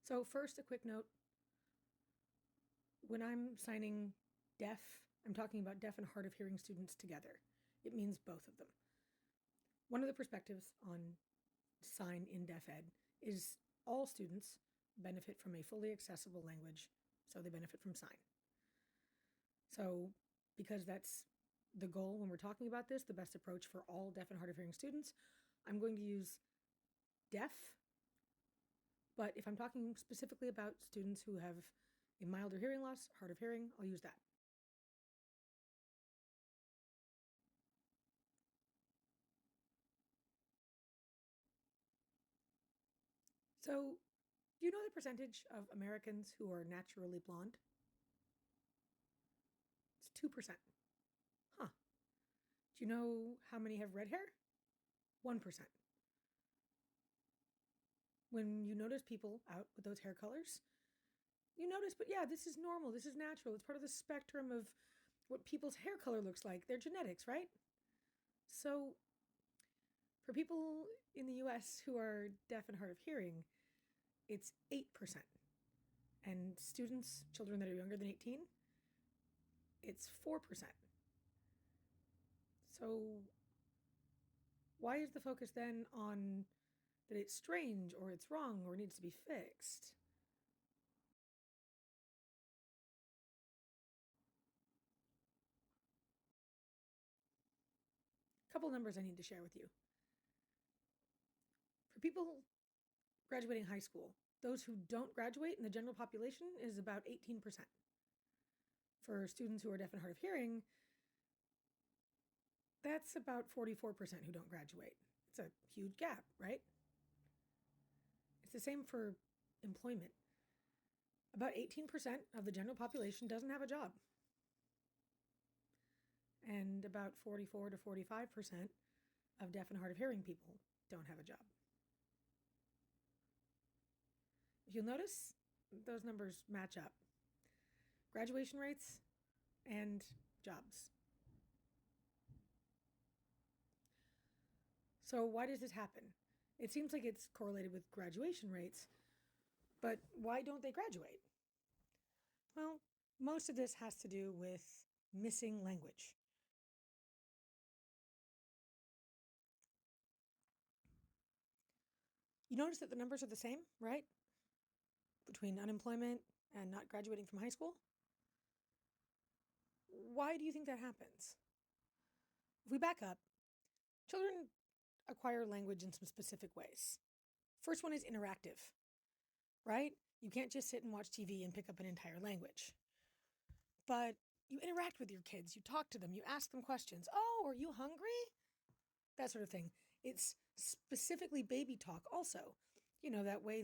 So first, a quick note. When I'm signing deaf, I'm talking about deaf and hard of hearing students together. It means both of them. One of the perspectives on sign in deaf ed is all students benefit from a fully accessible language, so they benefit from sign. So because that's the goal when we're talking about this, the best approach for all deaf and hard of hearing students, I'm going to use deaf. But if I'm talking specifically about students who have a milder hearing loss, hard of hearing, I'll use that. So, do you know the percentage of Americans who are naturally blonde? It's 2%. Huh. Do you know how many have red hair? 1%. When you notice people out with those hair colors, you notice, but yeah, this is normal. This is natural. It's part of the spectrum of what people's hair color looks like. Their genetics, right? So, for people in the US who are deaf and hard of hearing, it's 8%. And students, children that are younger than 18, it's 4%. So, why is the focus then on that it's strange or it's wrong or needs to be fixed? A couple numbers I need to share with you. For people graduating high school, those who don't graduate in the general population is about 18%. For students who are deaf and hard of hearing, that's about 44% who don't graduate. It's a huge gap, right? It's the same for employment. About 18% of the general population doesn't have a job. And about 44 to 45% of deaf and hard of hearing people don't have a job. If you'll notice, those numbers match up. Graduation rates and jobs. So why does this happen? It seems like it's correlated with graduation rates, but why don't they graduate? Well, most of this has to do with missing language. You notice that the numbers are the same, right? Between unemployment and not graduating from high school? Why do you think that happens? If we back up, children acquire language in some specific ways. First one is interactive, right? You can't just sit and watch TV and pick up an entire language. But you interact with your kids, you talk to them, you ask them questions. Oh, are you hungry? That sort of thing. It's specifically baby talk also. You know, that way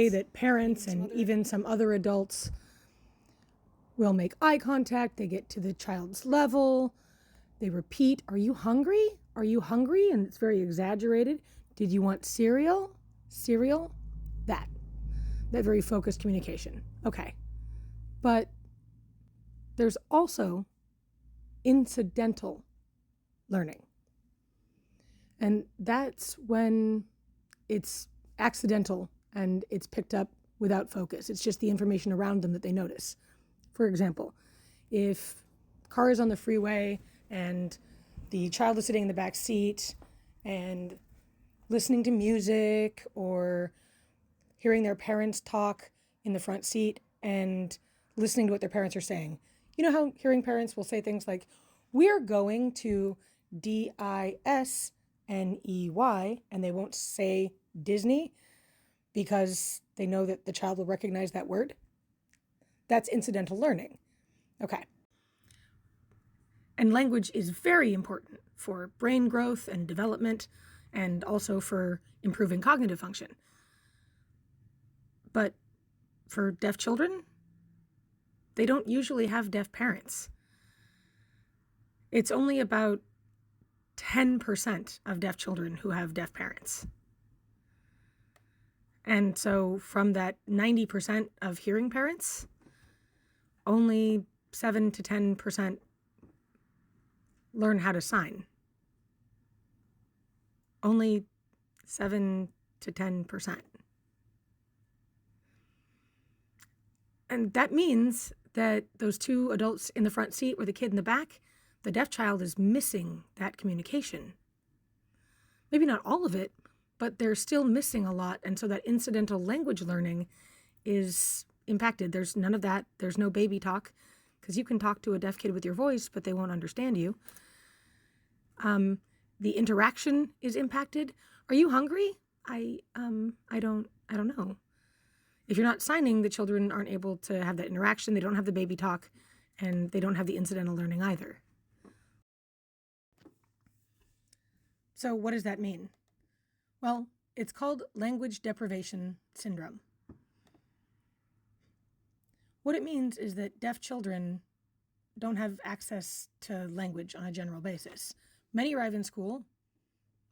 that parents and even some other adults will make eye contact, they get to the child's level, they repeat, are you hungry? Are you hungry? And it's very exaggerated. Did you want cereal? Cereal? That very focused communication. Okay. But there's also incidental learning. And that's when it's accidental and it's picked up without focus. It's just the information around them that they notice. For example, if a car is on the freeway and the child is sitting in the back seat and listening to music or hearing their parents talk in the front seat and listening to what their parents are saying. You know how hearing parents will say things like, we're going to Disney, and they won't say Disney because they know that the child will recognize that word? That's incidental learning. Okay. And language is very important for brain growth and development and also for improving cognitive function. But for deaf children, they don't usually have deaf parents. It's only about 10% of deaf children who have deaf parents. And so from that 90% of hearing parents, only 7 to 10% learn how to sign. Only 7 to 10%. And that means that those two adults in the front seat or the kid in the back, the deaf child is missing that communication. Maybe not all of it, but they're still missing a lot. And so that incidental language learning is impacted. There's none of that. There's no baby talk, because you can talk to a deaf kid with your voice, but they won't understand you. The interaction is impacted. Are you hungry? I don't know. If you're not signing, the children aren't able to have that interaction. They don't have the baby talk, and they don't have the incidental learning either. So what does that mean? Well, it's called language deprivation syndrome. What it means is that deaf children don't have access to language on a general basis. Many arrive in school,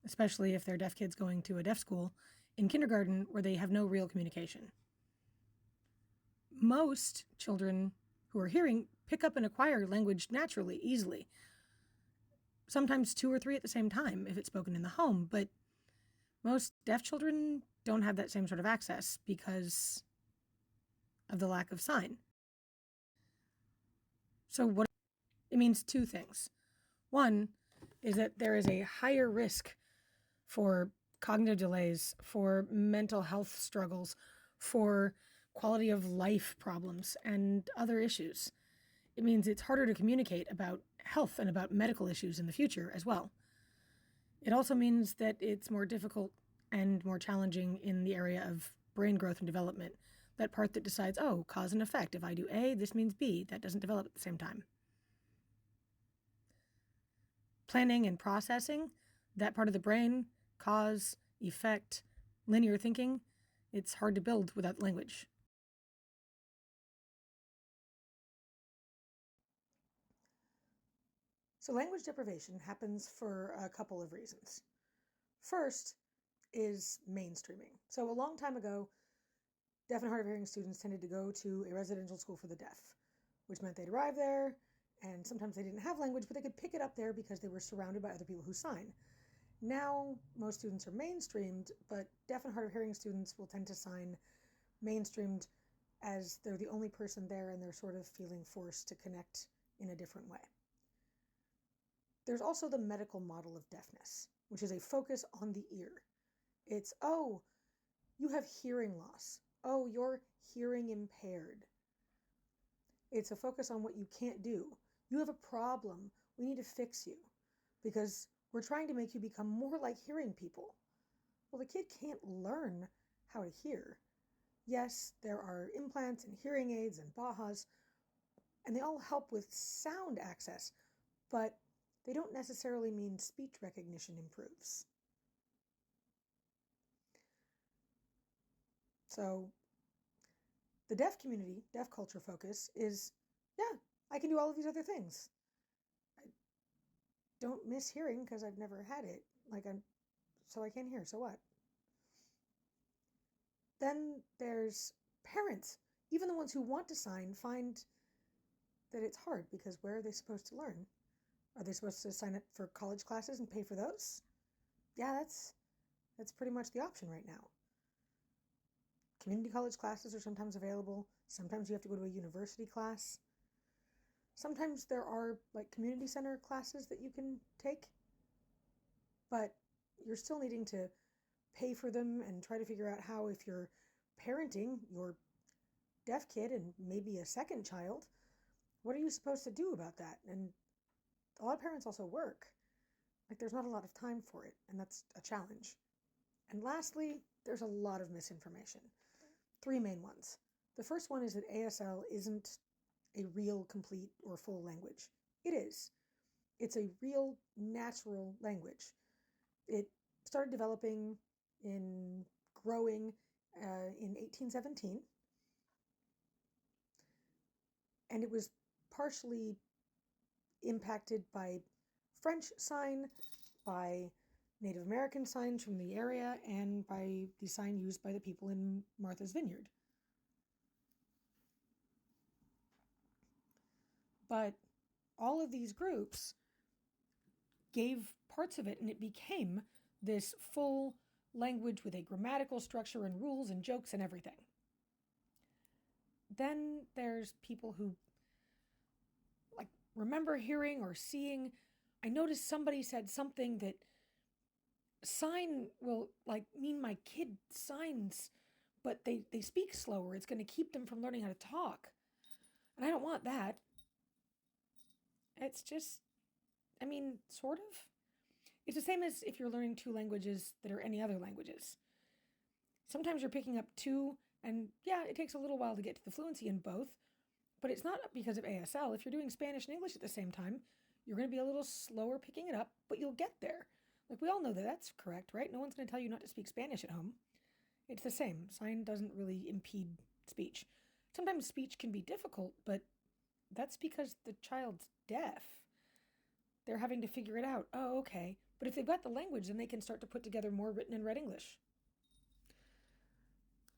especially if they're deaf kids going to a deaf school, in kindergarten where they have no real communication. Most children who are hearing pick up and acquire language naturally, easily. Sometimes 2 or 3 at the same time if it's spoken in the home, but most deaf children don't have that same sort of access because of the lack of sign. So what it means 2 things. One is that there is a higher risk for cognitive delays, for mental health struggles, for quality of life problems, and other issues. It means it's harder to communicate about health and about medical issues in the future as well. It also means that it's more difficult and more challenging in the area of brain growth and development, that part that decides, oh, cause and effect. If I do A, this means B. That doesn't develop at the same time. Planning and processing, that part of the brain, cause, effect, linear thinking, it's hard to build without language. So language deprivation happens for a couple of reasons. First is mainstreaming. So a long time ago, deaf and hard of hearing students tended to go to a residential school for the deaf, which meant they'd arrive there, and sometimes they didn't have language, but they could pick it up there because they were surrounded by other people who sign. Now, most students are mainstreamed, but deaf and hard of hearing students will tend to sign mainstreamed as they're the only person there and they're sort of feeling forced to connect in a different way. There's also the medical model of deafness, which is a focus on the ear. It's, oh, you have hearing loss. Oh, you're hearing impaired. It's a focus on what you can't do. You have a problem. We need to fix you because we're trying to make you become more like hearing people. Well, the kid can't learn how to hear. Yes, there are implants and hearing aids and BAHAs, and they all help with sound access, but they don't necessarily mean speech recognition improves. So the deaf community, deaf culture focus is, yeah, I can do all of these other things. I don't miss hearing because I've never had it. So I can't hear, so what? Then there's parents, even the ones who want to sign, find that it's hard because where are they supposed to learn? Are they supposed to sign up for college classes and pay for those? Yeah, that's pretty much the option right now. Community college classes are sometimes available. Sometimes you have to go to a university class. Sometimes there are like community center classes that you can take, but you're still needing to pay for them and try to figure out how, if you're parenting your deaf kid and maybe a second child, what are you supposed to do about that? And a lot of parents also work. Like, there's not a lot of time for it, and that's a challenge. And lastly, there's a lot of misinformation. 3 main ones. The first one is that ASL isn't a real, complete, or full language. It is. It's a real, natural language. It started developing in growing in 1817, and it was partially impacted by French sign, by Native American signs from the area, and by the sign used by the people in Martha's Vineyard. But all of these groups gave parts of it, and it became this full language with a grammatical structure and rules and jokes and everything. then there's people who like remember hearing or seeing. I noticed somebody said something that sign will like mean my kid signs, but they speak slower. It's going to keep them from learning how to talk. And I don't want that. It's just, I mean, sort of. It's the same as if you're learning two languages that are any other languages. Sometimes you're picking up two, and yeah, it takes a little while to get to the fluency in both, but it's not because of ASL. If you're doing Spanish and English at the same time, you're going to be a little slower picking it up, but you'll get there. Like, we all know that that's correct, right? No one's going to tell you not to speak Spanish at home. It's the same. Sign doesn't really impede speech. Sometimes speech can be difficult, but that's because the child's deaf. They're having to figure it out. Oh, okay. But if they've got the language, then they can start to put together more written and read English.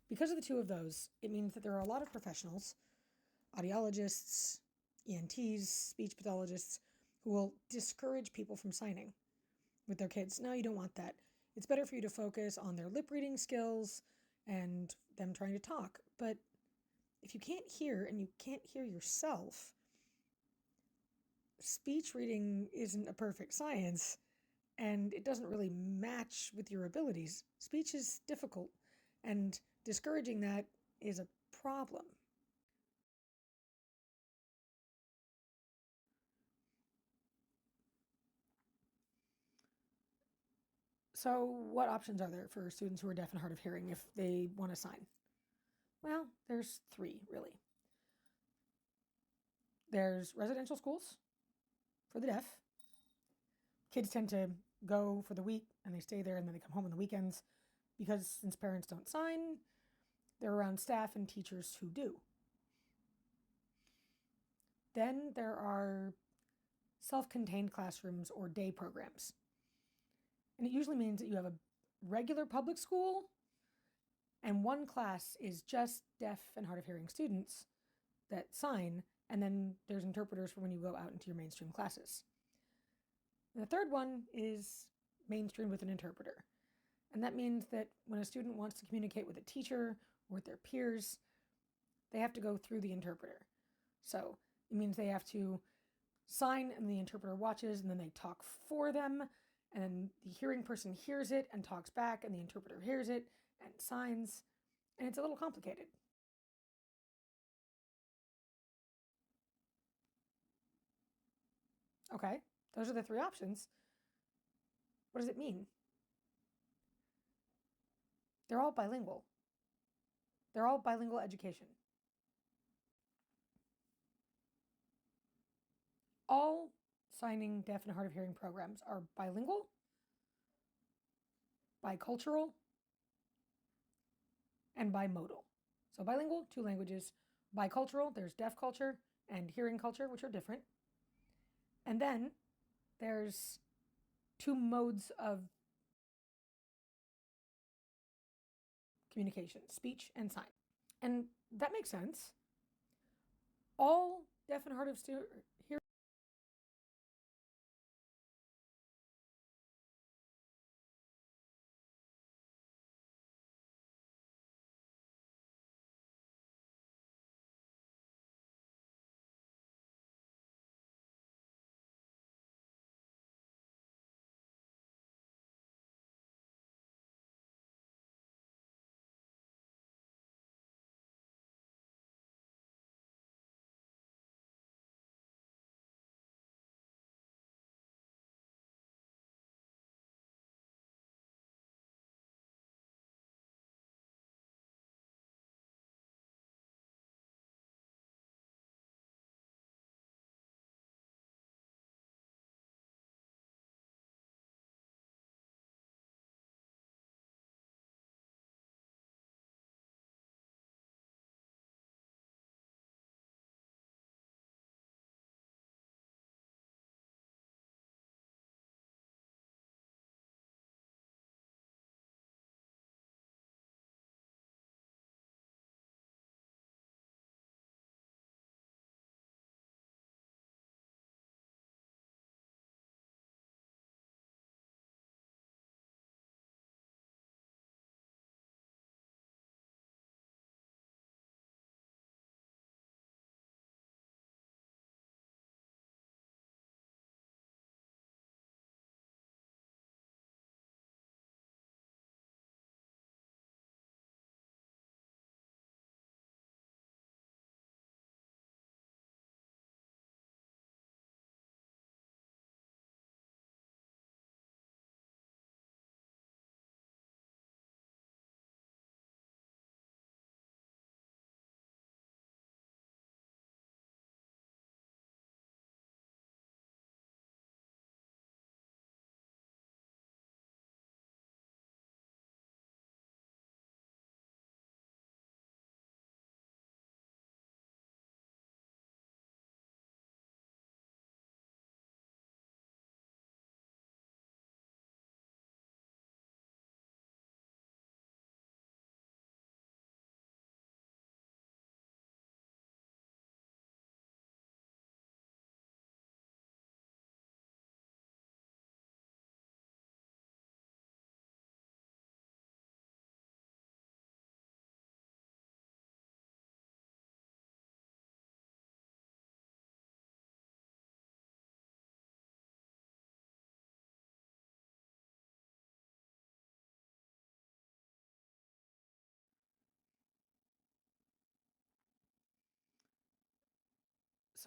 Because of the two of those, it means that there are a lot of professionals, audiologists, ENTs, speech pathologists, who will discourage people from signing with their kids. No, you don't want that. It's better for you to focus on their lip reading skills and them trying to talk. But if you can't hear and you can't hear yourself, speech reading isn't a perfect science, and it doesn't really match with your abilities. Speech is difficult, and discouraging that is a problem. So what options are there for students who are deaf and hard of hearing if they want to sign? Well, there's three, really. There's residential schools for the deaf. Kids tend to go for the week and they stay there and then they come home on the weekends because since parents don't sign, they're around staff and teachers who do. Then there are self-contained classrooms or day programs. And it usually means that you have a regular public school and one class is just deaf and hard of hearing students that sign, and then there's interpreters for when you go out into your mainstream classes. And the third one is mainstream with an interpreter. And that means that when a student wants to communicate with a teacher or with their peers, they have to go through the interpreter. So it means they have to sign and the interpreter watches and then they talk for them. And then the hearing person hears it and talks back and the interpreter hears it and signs. And it's a little complicated. Okay, those are the three options. What does it mean? They're all bilingual. They're all bilingual education. All signing deaf and hard of hearing programs are bilingual, bicultural, and bimodal. So bilingual, two languages. Bicultural, there's deaf culture and hearing culture, which are different. And then there's two modes of communication, speech and sign. And that makes sense. All deaf and hard of hearing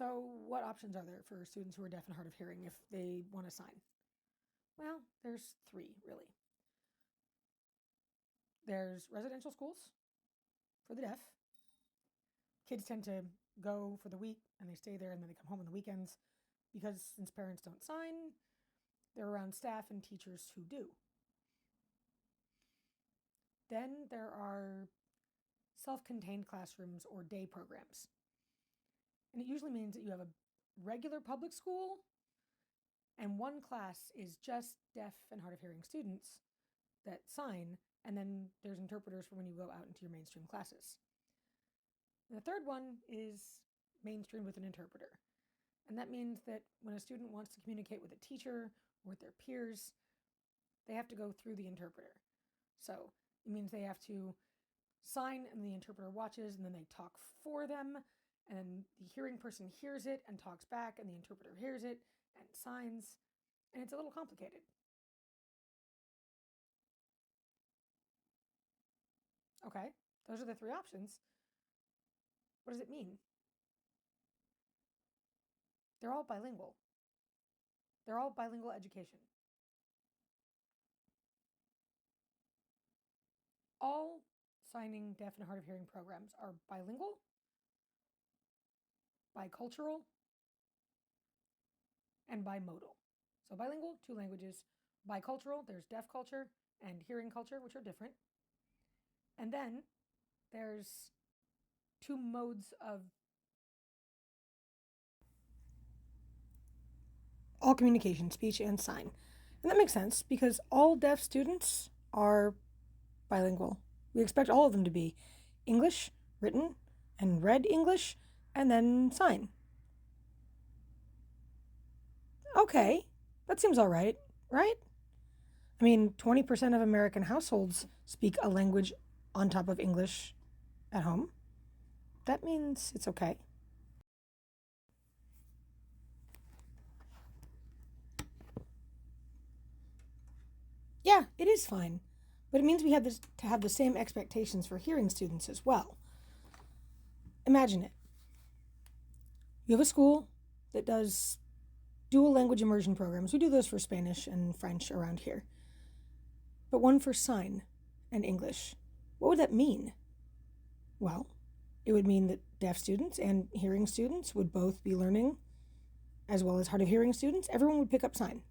So what options are there for students who are deaf and hard of hearing if they want to sign? Well, there's three, really. There's residential schools for the deaf. Kids tend to go for the week and they stay there and then they come home on the weekends because since parents don't sign, they're around staff and teachers who do. Then there are self-contained classrooms or day programs. And it usually means that you have a regular public school and one class is just deaf and hard of hearing students that sign, and then there's interpreters for when you go out into your mainstream classes. And the third one is mainstream with an interpreter. And that means that when a student wants to communicate with a teacher or with their peers, they have to go through the interpreter. So it means they have to sign and the interpreter watches and then they talk for them. And then the hearing person hears it and talks back and the interpreter hears it and signs. And it's a little complicated. Okay, those are the three options. What does it mean? They're all bilingual. They're all bilingual education. All signing deaf and hard of hearing programs are bilingual, bicultural, and bimodal. So bilingual, 2 languages. Bicultural, there's deaf culture and hearing culture, which are different. And then there's 2 modes of all communication, speech and sign. And that makes sense because all deaf students are bilingual. We expect all of them to be English, written, and read English, and then sign. Okay, that seems all right, right? I mean, 20% of American households speak a language on top of English at home. That means it's okay. Yeah, it is fine. But it means we have to have the same expectations for hearing students as well. Imagine it. You have a school that does dual language immersion programs. We do those for Spanish and French around here. But one for sign and English. What would that mean? Well, it would mean that deaf students and hearing students would both be learning, as well as hard of hearing students. Everyone would pick up sign.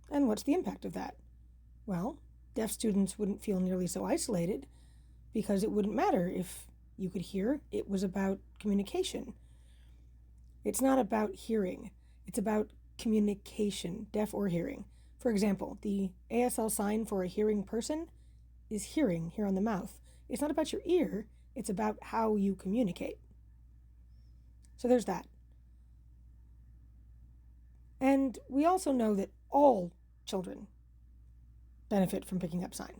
And what's the impact of that? Well, deaf students wouldn't feel nearly so isolated because it wouldn't matter if you could hear. It was about communication. It's not about hearing. It's about communication, deaf or hearing. For example, the ASL sign for a hearing person is hearing here on the mouth. It's not about your ear. It's about how you communicate. So there's that. And we also know that all children benefit from picking up sign.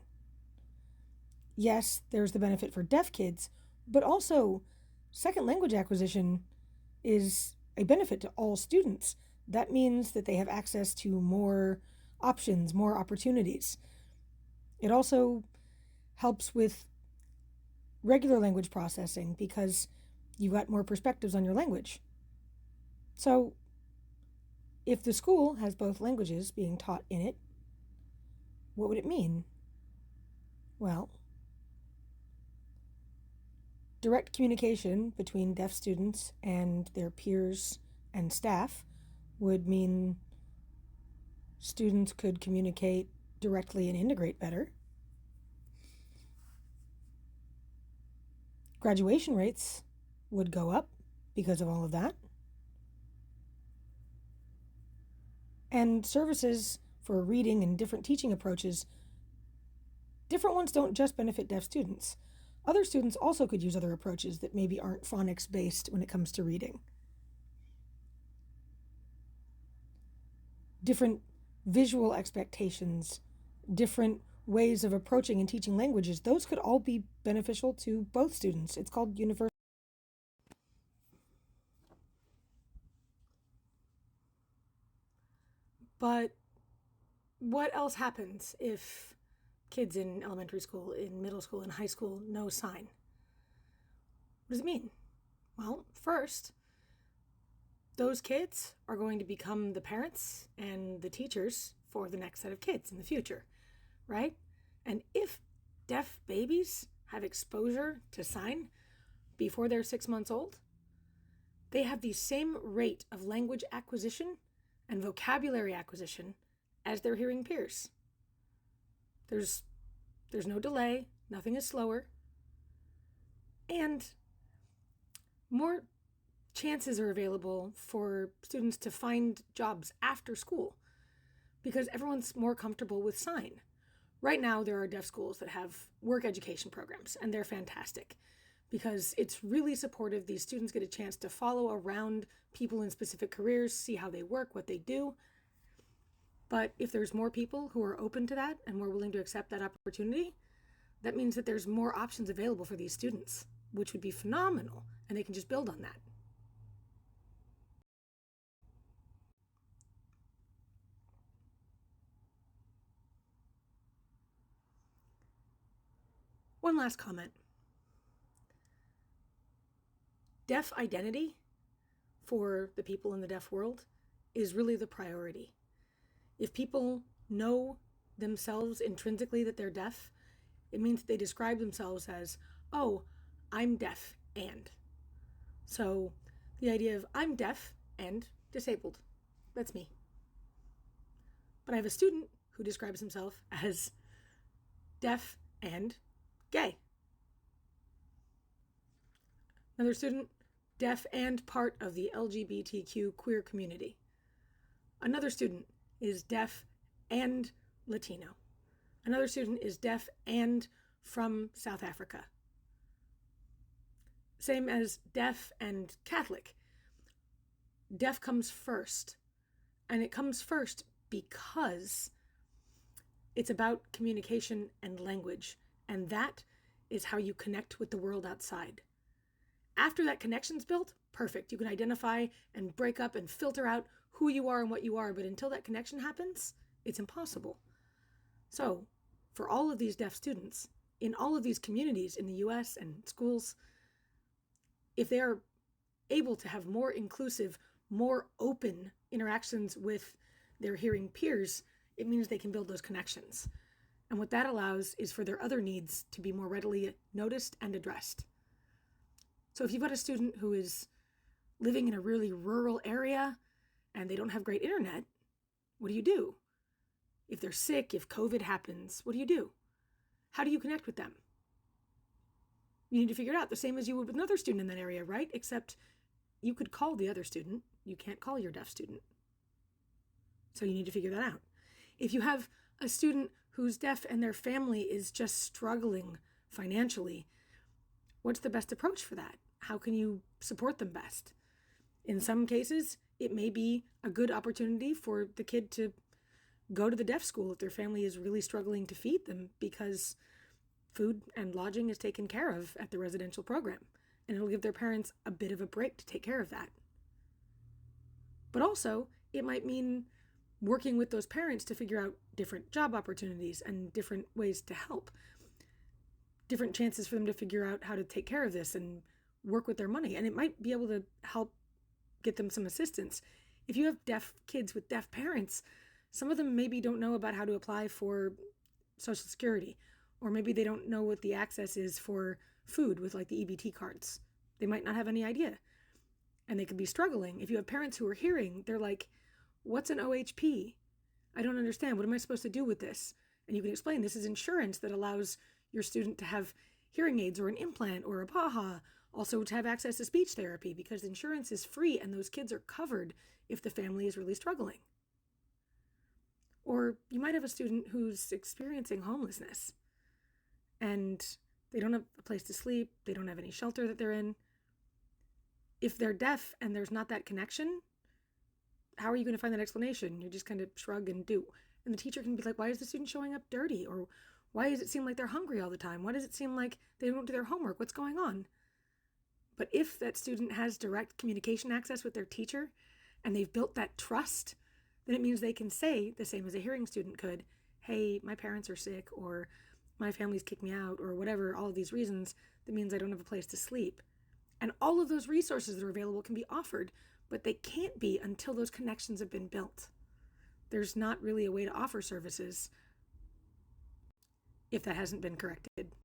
Yes, there's the benefit for deaf kids, but also second language acquisition is a benefit to all students. That means that they have access to more options, more opportunities. It also helps with regular language processing because you've got more perspectives on your language. So if the school has both languages being taught in it, what would it mean? Well, direct communication between deaf students and their peers and staff would mean students could communicate directly and integrate better. Graduation rates would go up because of all of that. And services for reading and different teaching approaches, different ones don't just benefit deaf students. Other students also could use other approaches that maybe aren't phonics based when it comes to reading. Different visual expectations, different ways of approaching and teaching languages, those could all be beneficial to both students. It's called universal. But what else happens if kids in elementary school, in middle school, in high school know sign? What does it mean? Well, first, those kids are going to become the parents and the teachers for the next set of kids in the future, right? And if deaf babies have exposure to sign before they're 6 months old, they have the same rate of language acquisition and vocabulary acquisition as their hearing peers. There's no delay, nothing is slower, and more chances are available for students to find jobs after school because everyone's more comfortable with sign. Right now, there are deaf schools that have work education programs, and they're fantastic because it's really supportive. These students get a chance to follow around people in specific careers, see how they work, what they do. But if there's more people who are open to that and more willing to accept that opportunity, that means that there's more options available for these students, which would be phenomenal, and they can just build on that. One last comment. Deaf identity for the people in the deaf world is really the priority. If people know themselves intrinsically that they're deaf, it means they describe themselves as, oh, I'm deaf and. So the idea of I'm deaf and disabled, that's me. But I have a student who describes himself as deaf and gay. Another student, deaf and part of the LGBTQ queer community. Another student is deaf and Latino. Another student is deaf and from South Africa. Same as deaf and Catholic. Deaf comes first, and it comes first because it's about communication and language, and that is how you connect with the world outside. After that connection's built, perfect. You can identify and break up and filter out who you are and what you are, but until that connection happens, it's impossible. So, for all of these deaf students, in all of these communities in the US and schools, if they are able to have more inclusive, more open interactions with their hearing peers, it means they can build those connections. And what that allows is for their other needs to be more readily noticed and addressed. So if you've got a student who is living in a really rural area and they don't have great internet, what do you do? If they're sick, if COVID happens, what do you do? How do you connect with them? You need to figure it out the same as you would with another student in that area, right? Except you could call the other student. You can't call your deaf student. So you need to figure that out. If you have a student who's deaf and their family is just struggling financially, what's the best approach for that? How can you support them best? In some cases, it may be a good opportunity for the kid to go to the deaf school if their family is really struggling to feed them because food and lodging is taken care of at the residential program, and it'll give their parents a bit of a break to take care of that. But also, it might mean working with those parents to figure out different job opportunities and different ways to help, different chances for them to figure out how to take care of this and work with their money. And it might be able to help get them some assistance. If you have deaf kids with deaf parents, some of them maybe don't know about how to apply for Social Security, or maybe they don't know what the access is for food with like the EBT cards. They might not have any idea. And they could be struggling. If you have parents who are hearing, they're like, what's an OHP? I don't understand. What am I supposed to do with this? And you can explain this is insurance that allows your student to have hearing aids or an implant or a PAHA, also to have access to speech therapy because insurance is free and those kids are covered if the family is really struggling. Or you might have a student who's experiencing homelessness and they don't have a place to sleep, they don't have any shelter that they're in. If they're deaf and there's not that connection, how are you going to find that explanation? You just kind of shrug and do. And the teacher can be like, why is the student showing up dirty? Or why does it seem like they're hungry all the time? Why does it seem like they don't do their homework? What's going on? But if that student has direct communication access with their teacher and they've built that trust, then it means they can say the same as a hearing student could, hey, my parents are sick, or my family's kicked me out, or whatever, all of these reasons, that means I don't have a place to sleep. And all of those resources that are available can be offered, but they can't be until those connections have been built. There's not really a way to offer services if that hasn't been corrected.